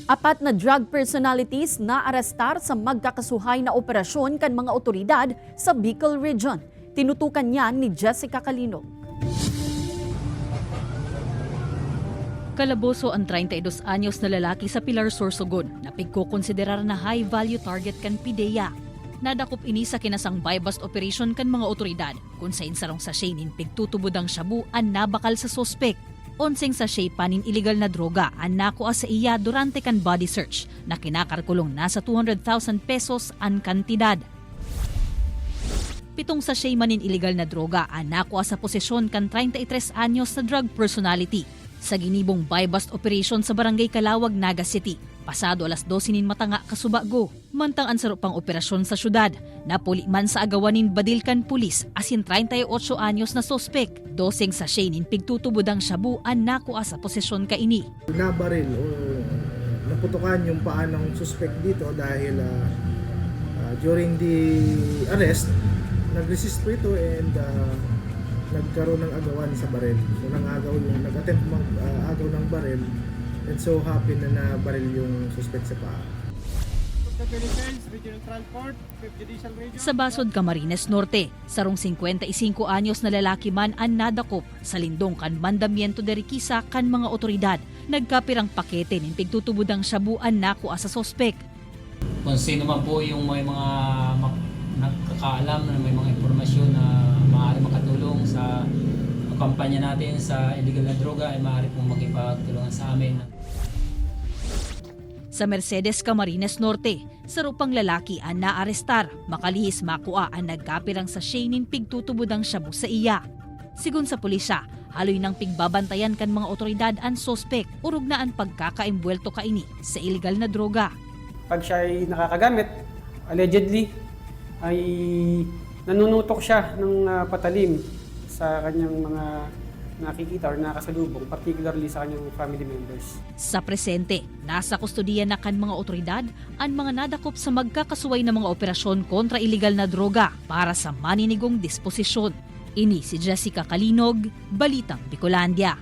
Apat na drug personalities na arestar sa magkakasuhay na operasyon kan mga otoridad sa Bicol Region. Tinutukan niyan ni Jessica Calinog. Kalaboso ang 32 anyos na lalaki sa Pilar, Sorsogon na pigkukonsiderar na high-value target kan PIDEA. Nadakop ini sa kinasang buy-bust operation kan mga otoridad kung sa insarong sachet nin pigtutubod ang shabu ang nabakal sa sospek. Onseng sachet panin illegal na droga ang nakuha sa iya durante kan body search na kinakarkulong nasa 200,000 pesos ang kantidad. 7 sachet manin illegal na droga ang nakuha sa posesyon kan 33 anyos na drug personality sa ginibong buy-bust operation sa Barangay Calawag, Naga City. Pasado alas 12 nin matanga kasubago, mantang ang sarupang operasyon sa syudad. Napuli man sa agawanin badilkan pulis asin 38 anyos na sospek. 12 sachet nin pigtutubod ang shabu ang nakuha sa posesyon kaini. Nabaril o naputukan yung paa ng suspect dito dahil during the arrest, nag-resist po ito and nagkaroon ng agawan sa baril. So nag-attempt mag-agaw ng baril and so happy na nabaril yung suspect sa paa. Sa Basod, Camarines Norte, sarong 55 anyos na lalaki man ang nadakop sa lindong kan mandamiento de Riquisa kan mga otoridad. Nagkapirang pakete nin pigtutubod ang shabuan nakuha sa sospek. Kung sino man po yung may mga nakakaalam na may mga impormasyon na maaari makatulong sa kampanya natin sa illegal na droga ay maaari pong makipagtulungan sa amin. Sa Mercedes, Camarines Norte, sarupang lalaki ang naarestar, makalihis makuha ang nagkapirang sa nin pigtutubod ang shabu sa iya. Sigun sa pulisya, haloy ng pigbabantayan kan mga otoridad ang sospek, urog na ang pagkakaimbuelto kaini sa illegal na droga. Pag siya ay nakakagamit, allegedly, ay nanunutok siya ng patalim sa kanyang mga nakikita or nakasalubong, particularly sa kanyang family members. Sa presente, nasa kustodiya na kan mga otoridad ang mga nadakop sa magkakasuway na mga operasyon kontra illegal na droga para sa maninigong disposisyon. Ini si Jessica Calinog, Balitang Bicolandia.